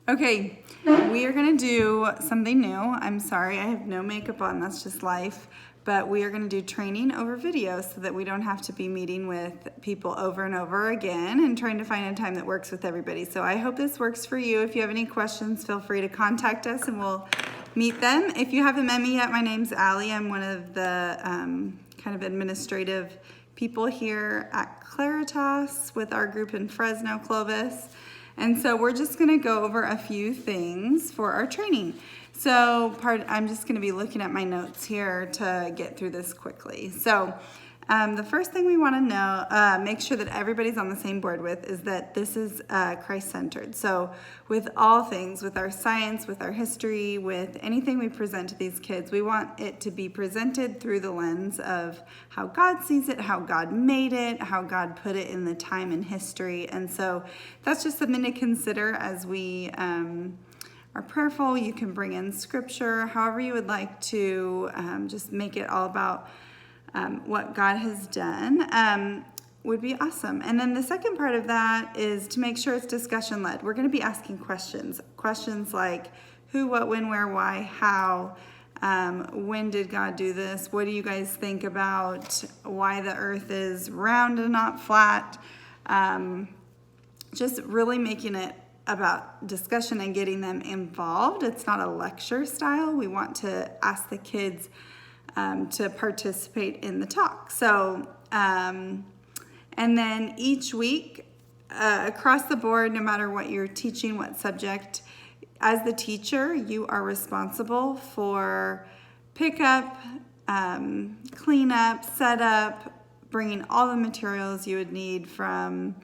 Okay, we are gonna do something new. I'm sorry, I have no makeup on, that's just life. But we are gonna do training over video so that we don't have to be meeting with people over and over again and trying to find a time that works with everybody. So I hope this works for you. If you have any questions, feel free to contact us and we'll meet them. If you haven't met me yet, my name's Allie. I'm one of the kind of administrative people here at Claritas with our group in Fresno, Clovis. And so we're just gonna go over a few things for our training. So I'm just gonna be looking at my notes here to get through this quickly. So the first thing we wanna know, make sure that everybody's on the same board with, is that this is Christ-centered. So with all things, with our science, with our history, with anything we present to these kids, we want it to be presented through the lens of how God sees it, how God made it, how God put it in the time and history. And so that's just something to consider as we are prayerful. You can bring in scripture, however you would like to just make it all about what God has done would be awesome. And then the second part of that is to make sure it's discussion led. We're going to be asking questions like who, what, when, where, why, how, when did God do this? What do you guys think about why the earth is round and not flat? Just really making it about discussion and getting them involved. It's not a lecture style. We want to ask the kids to participate in the talk. So, and then each week, across the board, no matter what you're teaching, what subject, as the teacher, you are responsible for pickup, cleanup, setup, bringing all the materials you would need from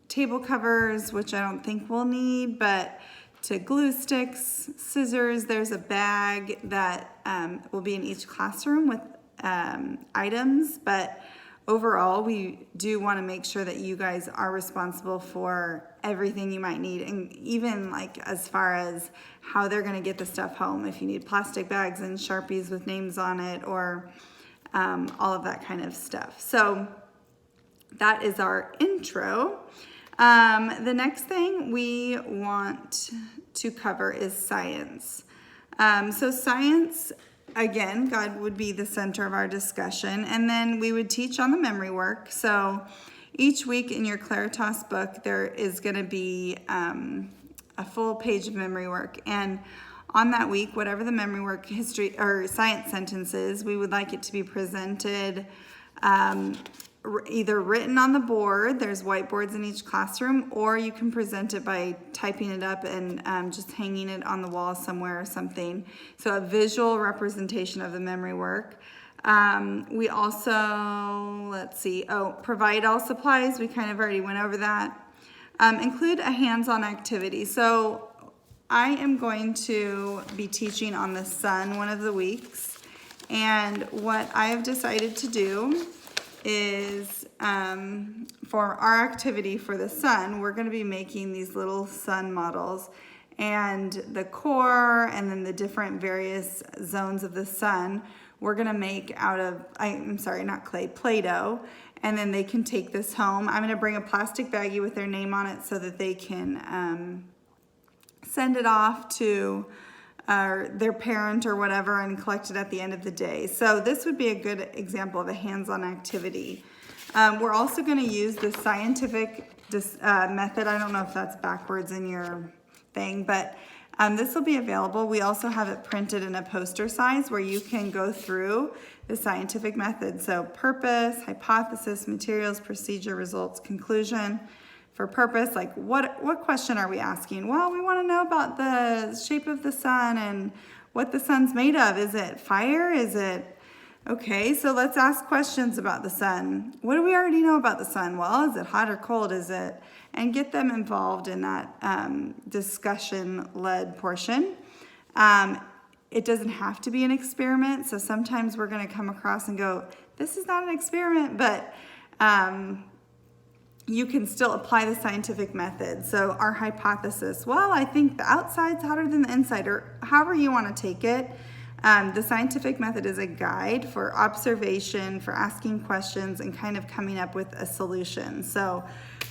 table covers, which I don't think we'll need, but to glue sticks, scissors. There's a bag that will be in each classroom with items, but overall we do want to make sure that you guys are responsible for everything you might need, and even like as far as how they're going to get the stuff home, if you need plastic bags and Sharpies with names on it, or all of that kind of stuff. So that is our intro. The next thing we want to cover is science. So science, again, God would be the center of our discussion, and then we would teach on the memory work. So each week in your Claritas book, there is going to be a full page of memory work, and on that week, whatever the memory work, history, or science sentence is, we would like it to be presented either written on the board, there's whiteboards in each classroom, or you can present it by typing it up and just hanging it on the wall somewhere or something. So a visual representation of the memory work. We also, provide all supplies. We kind of already went over that. Include a hands-on activity. So I am going to be teaching on the sun one of the weeks, and what I have decided to do is for our activity for the sun, we're going to be making these little sun models, and the core and then the different various zones of the sun we're going to make out of, Play-Doh, and then they can take this home. I'm going to bring a plastic baggie with their name on it so that they can send it off to their parent or whatever and collect it at the end of the day. So this would be a good example of a hands-on activity. We're also going to use the scientific method. I don't know if that's backwards in your thing, but this will be available. We also have it printed in a poster size where you can go through the scientific method. So purpose, hypothesis, materials, procedure, results, conclusion. For purpose, like what question are we asking? Well, we want to know about the shape of the sun and what the sun's made of. Is it fire? Is it... Okay, so let's ask questions about the sun. What do we already know about the sun? Well, is it hot or cold? Is it... And get them involved in that discussion-led portion. It doesn't have to be an experiment, so sometimes we're going to come across and go, this is not an experiment, but... you can still apply the scientific method. So our hypothesis, well, I think the outside's hotter than the inside, or however you want to take it. The scientific method is a guide for observation, for asking questions, and kind of coming up with a solution. So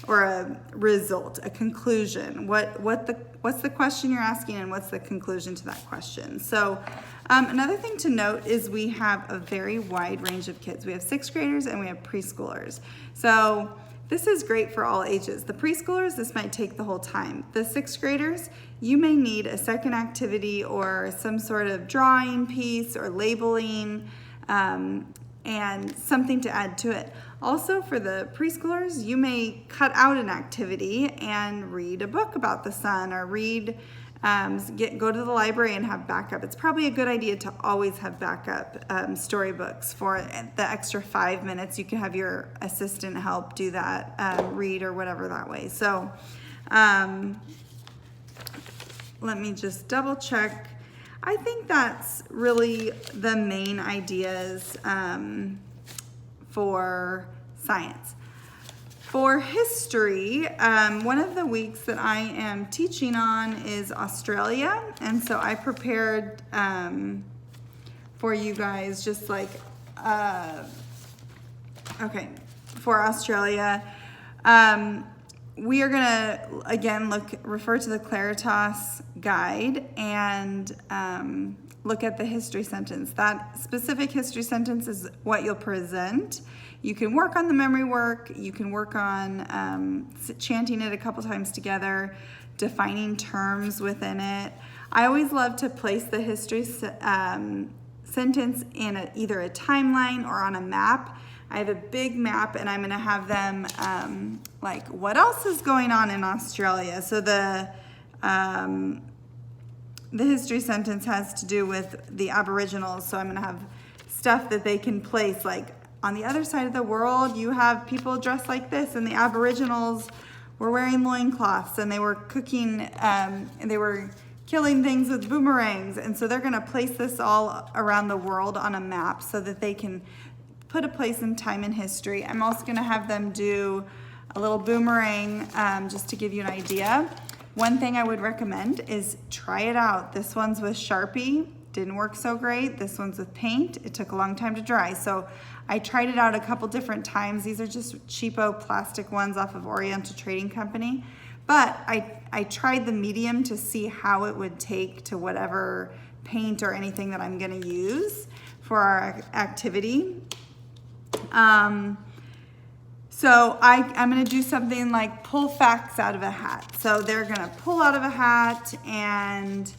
or a result, a conclusion. What's the question you're asking and what's the conclusion to that question? So another thing to note is we have a very wide range of kids. We have 6th graders and we have preschoolers. So this is great for all ages. The preschoolers, this might take the whole time. The 6th graders, you may need a second activity or some sort of drawing piece or labeling and something to add to it. Also for the preschoolers, you may cut out an activity and read a book about the sun or go to the library and have backup. It's probably a good idea to always have backup storybooks for the extra 5 minutes. You can have your assistant help do that, read or whatever that way. So let me just double check. I think that's really the main ideas for science. For history, one of the weeks that I am teaching on is Australia, and so I prepared for you guys just like, okay, for Australia. We are gonna, again, refer to the Claritas guide and look at the history sentence. That specific history sentence is what you'll present. You can work on the memory work, you can work on chanting it a couple times together, defining terms within it. I always love to place the history sentence in either a timeline or on a map. I have a big map and I'm gonna have them like, what else is going on in Australia? So the history sentence has to do with the Aboriginals, so I'm gonna have stuff that they can place, like on the other side of the world, you have people dressed like this, and the Aboriginals were wearing loincloths, and they were cooking, and they were killing things with boomerangs, and so they're gonna place this all around the world on a map so that they can put a place in time in history. I'm also gonna have them do a little boomerang just to give you an idea. One thing I would recommend is try it out. This one's with Sharpie, didn't work so great. This one's with paint, it took a long time to dry. So I tried it out a couple different times. These are just cheapo plastic ones off of Oriental Trading Company. But I tried the medium to see how it would take to whatever paint or anything that I'm gonna use for our activity. So I'm gonna do something like pull facts out of a hat. So they're gonna pull out of a hat and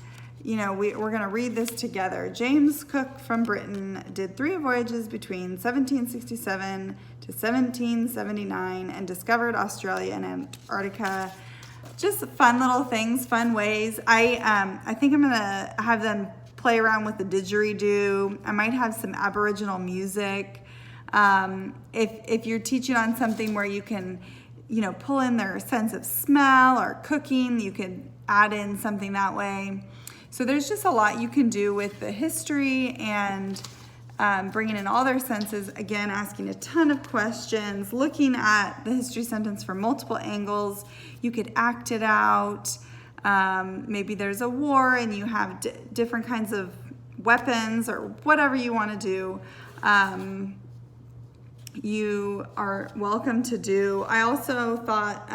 we're gonna read this together. James Cook from Britain did 3 voyages between 1767 to 1779 and discovered Australia and Antarctica. Just fun little things, fun ways. I think I'm gonna have them play around with the didgeridoo. I might have some Aboriginal music. If you're teaching on something where you can, pull in their sense of smell or cooking, you could add in something that way. So there's just a lot you can do with the history and bringing in all their senses. Again, asking a ton of questions, looking at the history sentence from multiple angles. You could act it out. Maybe there's a war and you have different kinds of weapons or whatever you want to do. You are welcome to do. I also thought,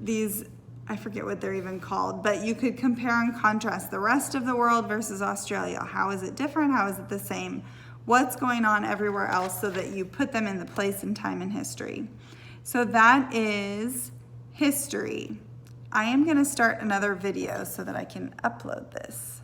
these, I forget what they're even called, but you could compare and contrast the rest of the world versus Australia. How is it different? How is it the same? What's going on everywhere else so that you put them in the place and time in history. So that is history. I am going to start another video so that I can upload this.